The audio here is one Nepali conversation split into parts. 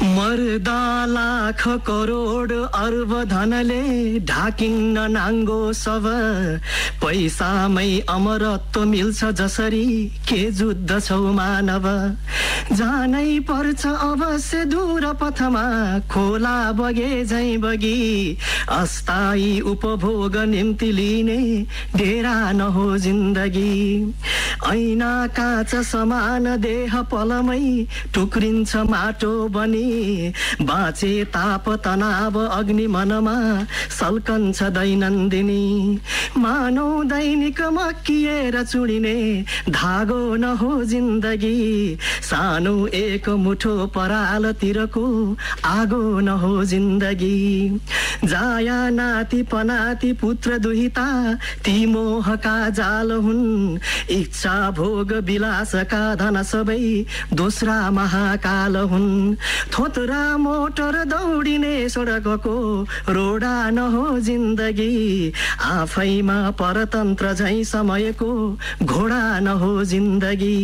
मर्दा लाख करोड अर्ब धनले ढाकिन्न नाङ्गो सब पैसामै अमरत्व मिल्छ जसरी के जुद्ध छौ मानव जानै पर्छ अवश्य दूर पथमा खोला बगे झैं बगी अस्थायी उपभोग निम्ति लिने डेरा नहो जिन्दगी ऐना काँच समान देह पलमै टुक्रिन्छ माटो बनी बाँचे ताप तनाव अग्नि मनमा सल्कन्छ दैनन्दिनी मानौ दैनिक मक्किएर चुडिने धागो नहो जिन्दगी सानो एक मुठो परालतिरको आगो नहो जिन्दगी जाया नाति पनाति पुत्र दुहिता ती मोहका जाल हुन् इच्छा भोग विलासका धन सबै दोस्रा महाकाल हुन् थोत्रा मोटर दौडिने सडकको रोडा नहो जिन्दगी आफैमा परतन्त्र झैं समयको घोडा नहो जिन्दगी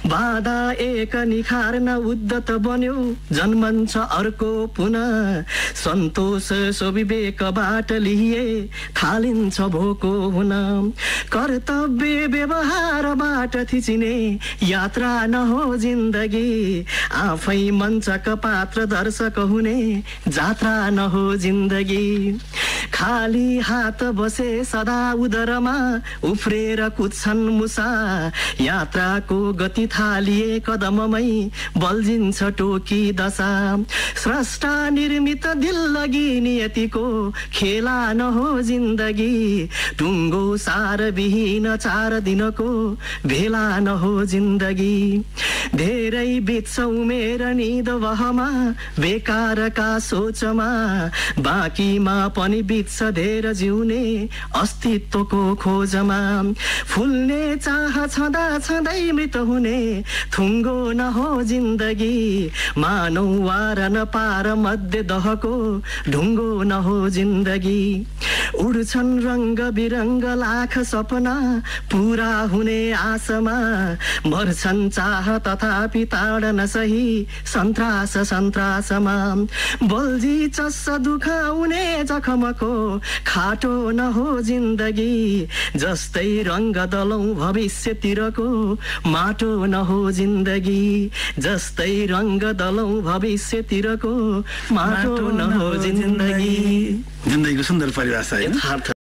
बाधा एक निखार्न उद्धत बन्यो जन्मन्छ अर्को पुनः सन्तोष स्वविवेकबाट लिए थालिन्छ भोको हुन कर्तव्य व्यवहारबाट थिचिने यात्रा नहो जिन्दगी आफै मञ्चक पात्र दर्शक हुने जात्रा नहो जिन्दगी खाली हात बसे सदा उदरमा उफ्रेर कुद्छन् मुसा यात्राको गति थालिए कदममै बल्झिन्छ टोकी दशा स्रष्टा निर्मित दिल्लगी नियतिको खेला नहो जिन्दगी टुङ्गो सार विहीन 4 दिनको भेला नहो जिन्दगी धेरै बित्छ उमेर निद वहमा बेकारका सोचमा बाँकीमा पनि बित्छ धेर जिउने अस्तित्वको खोजमा फुल्ने चाह छँदा छँदै मृत हुने थुङ्गो नहो जिन्दगी मानौ वार नपार मध्य दहको ढुङ्गो नहो जिन्दगी उड्छन् रङ्ग बिरङ्ग लाख सपना पूरा हुने आशमा मर्छन् चाह तथापि ताडन सही सन्त्रासमा बल्झी चस्स दुखाउने जखमको खाटो नहो जिन्दगी जस्तै रङ्ग दलौं भविष्यतिरको माटो नहो जिन्दगी जस्तै रङ्ग दलौं भविष्यतिरको माटो नहो जिन्दगी जिन्दगीको सुन्दर परिभाषा है। यथार्थ